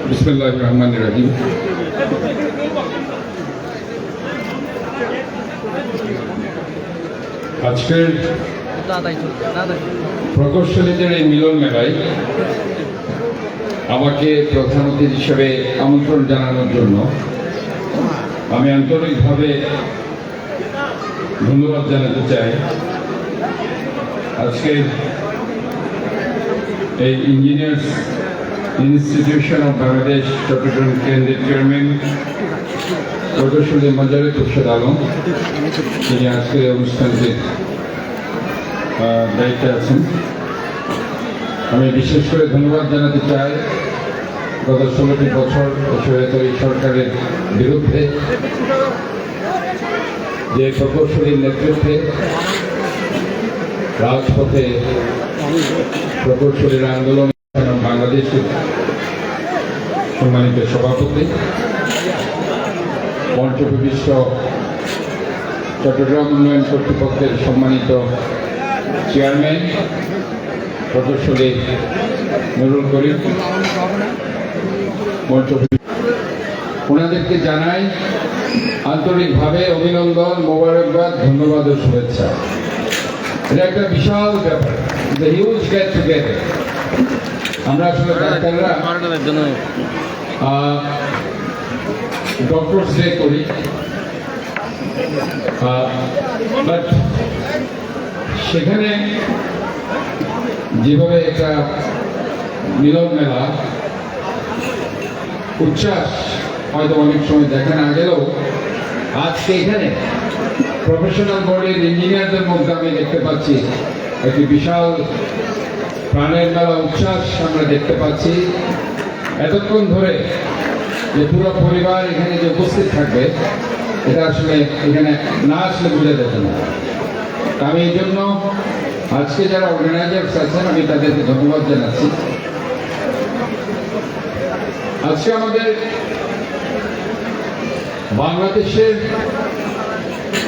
বিসমিল্লাহির রহমানির রহিম। আজকের প্রকৌশলীদের এই মিলন মেলায় আমাকে প্রধান অতিথি হিসেবে আমন্ত্রণ জানানোর জন্য আমি আন্তরিকভাবে ধন্যবাদ জানাতে চাই। আজকে এই engineers institution of Bangladesh Chattogram কেন্দ্রের চেয়ারম্যান প্রকৌশলী মঞ্জারে তুরশাদ আলম, তিনি আজকের এই অনুষ্ঠানটির দায়িত্বে আছেন। আমি বিশেষ করে ধন্যবাদ জানাতে চাই গত 16টি বছর স্বৈরাচারী সরকারের বিরুদ্ধে যে প্রকৌশলীর নেতৃত্বে রাজপথে প্রকৌশলীর আন্দোলন বাংলাদেশের সম্মানিত সভাপতি, পঞ্চবিংশ চট্টগ্রাম উন্নয়ন কর্তৃপক্ষের সম্মানিত চেয়ারম্যান প্রকৌশলী নুরুল করিম, ওনাদেরকে জানাই আন্তরিকভাবে অভিনন্দন, মোবারকবাদ, ধন্যবাদ ও শুভেচ্ছা। এটা একটা বিশাল ব্যাপার, হিউজ গেট টুগেদার। আমরা আসলে ডাক্তাররা ডক্টরস ডে করি, বাট সেখানে যেভাবে একটা মিলন মেলা উচ্ছ্বাস হয়তো অনেক সময় দেখা না গেলেও আজকে এখানে প্রফেশনাল বডির ইঞ্জিনিয়ারদের মধ্যে আমি দেখতে পাচ্ছি একটি বিশাল প্রাণের মেলা উচ্ছ্বাস আমরা দেখতে পাচ্ছি। এতক্ষণ ধরে যে পুরো পরিবার এখানে যে উপস্থিত থাকবে, এটা আসলে এখানে না আসলে বোঝা যেত না। আমি এই জন্য আজকে যারা অর্গানাইজার্স আছেন আমি তাদেরকে ধন্যবাদ জানাচ্ছি। আজকে আমাদের বাংলাদেশের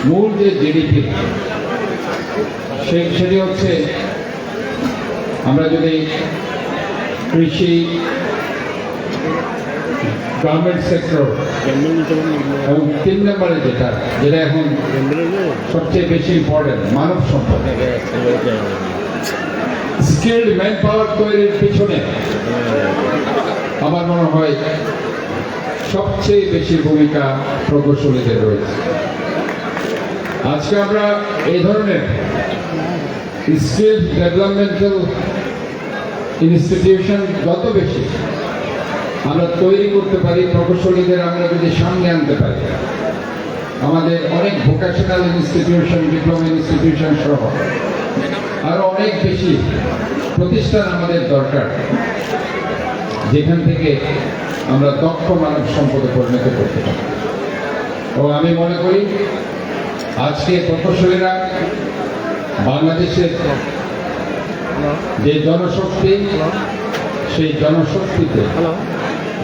মূল যে জিডিপি সেটি হচ্ছে, আমরা যদি কৃষি, গার্মেন্ট সেক্টর এবং 3 নম্বরে যেটা এখন সবচেয়ে বেশি ইম্পর্টেন্ট মানব সম্পদ, স্কিল্ড ম্যান পাওয়ার তৈরির পিছনে আমার মনে হয় সবচেয়ে বেশি ভূমিকা প্রকৌশলীদের রয়েছে। আজকে আমরা এই ধরনের স্কিল ডেভেলপমেন্টাল ইনস্টিটিউশন যত বেশি আমরা তৈরি করতে পারি, প্রকৌশলীদের আমরা যদি সামনে আনতে পারি, আমাদের অনেক ভোকেশনাল ইনস্টিটিউশন, ডিপ্লোমা ইনস্টিটিউশন সহ আরো অনেক বেশি প্রতিষ্ঠান আমাদের দরকার, যেখান থেকে আমরা দক্ষ মানব সম্পদে পরিণত করতে পারি। ও আমি মনে করি আজকে প্রকৌশলীরা বাংলাদেশের যে জনশক্তি, সেই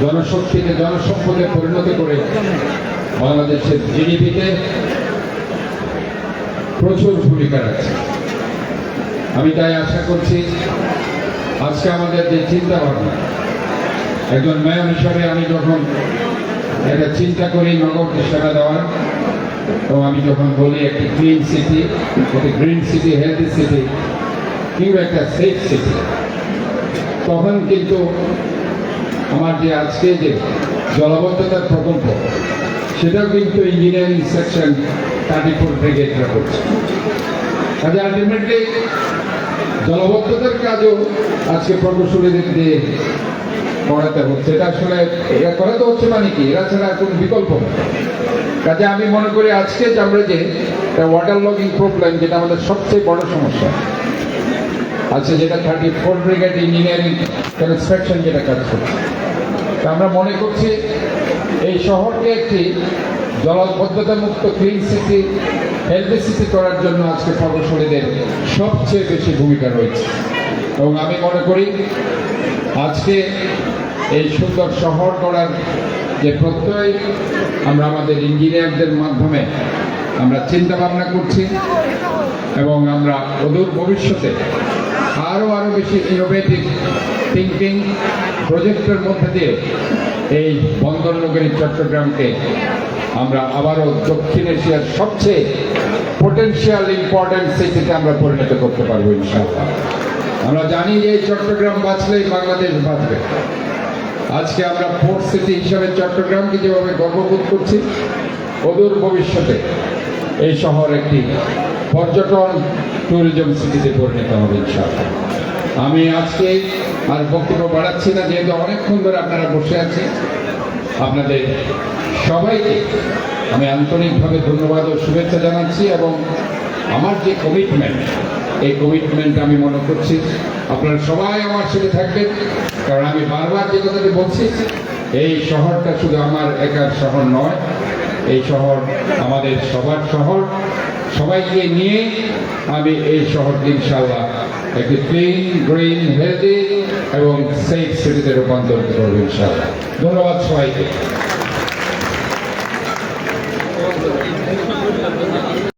জনশক্তিকে জনসম্পদে পরিণত করে বাংলাদেশের জিডিপিতে প্রচুর ভূমিকা রাখছে। আমি তাই আশা করছি আজকে আমাদের যে চিন্তা ভাবনা, একজন মেয়র হিসাবে আমি যখন একটা চিন্তা করি নগরকে সেবা দেওয়ার, তো আমি যখন বলি একটি ক্লিন সিটি, একটি গ্রিন সিটি, হেলদি সিটি, কিংবা একটা সেফ সিটি, তখন কিন্তু আমার যে আজকে যে জলাবদ্ধতার প্রকল্প, সেটাও কিন্তু ইঞ্জিনিয়ারিং সেকশন 34 থেকে এটা করছে। কাজে আলটিমেটলি জলাবদ্ধতার কাজও আজকে প্রকৌশলীদের দিয়ে করাতে হচ্ছে। এটা আসলে এরা করাতে হচ্ছে মানে কি, এরা ছাড়া কোনো বিকল্প নেই। কাজে আমি মনে করি আজকে যে আমরা যে ওয়াটার লগিং প্রবলেম, যেটা আমাদের সবচেয়ে বড় সমস্যা আছে, যেটা 34 ব্রিগেড ইঞ্জিনিয়ারিং কনস্ট্রাকশন যেটা কাজ করছে, তা আমরা মনে করছি এই শহরকে একটি জলাবদ্ধতা মুক্ত ক্লিন সিটি, হেলদি সিটি করার জন্য আজকে প্রকৌশলীদের সবচেয়ে বেশি ভূমিকা রয়েছে। এবং আমি মনে করি আজকে এই সুন্দর শহর গড়ার যে প্রত্যয় আমরা আমাদের ইঞ্জিনিয়ারদের মাধ্যমে আমরা চিন্তা ভাবনা করছি, এবং আমরা অদূর ভবিষ্যতে আরো বেশি ইনোভেটিভ থিঙ্কিং প্রজেক্টের মধ্যে দিয়ে এই বন্দর নগরী চট্টগ্রামকে আমরা আবারও দক্ষিণ এশিয়ার সবচেয়ে পোটেনশিয়াল ইম্পর্টেন্ট সিটিতে আমরা পরিণত করতে পারবো ইনশাআল্লাহ। আমরা জানি যে এই চট্টগ্রাম বাঁচলেই বাংলাদেশ বাঁচবে। আজকে আমরা পোর্ট সিটি হিসাবে চট্টগ্রামকে যেভাবে গর্ববোধ করছি, অদূর ভবিষ্যতে এই শহর একটি পর্যটন ট্যুরিজম সিটিতে পরিণত হবে ইনশাআল্লাহ। আমি আজকে আর বক্তব্য বাড়াচ্ছি না, যেহেতু অনেকক্ষণ ধরে আপনারা বসে আছেন। আপনাদের সবাইকে আমি আন্তরিকভাবে ধন্যবাদ ও শুভেচ্ছা জানাচ্ছি, এবং আমার যে কমিটমেন্ট, এই কমিটমেন্ট আমি মনে করছি আপনারা সবাই আমার সাথে থাকবেন। কারণ আমি বারবার যে কথাটি বলছি, এই শহরটা শুধু আমার একার শহর নয়, এই শহর আমাদের সবার শহর। সবাইকে নিয়ে আমি এই শহরকে ইনশাআল্লাহ একটি ক্লিন, গ্রিন, হেলদি এবং সেফ সিটিতে রূপান্তরিত করবো ইনশাআল্লাহ। ধন্যবাদ সবাইকে।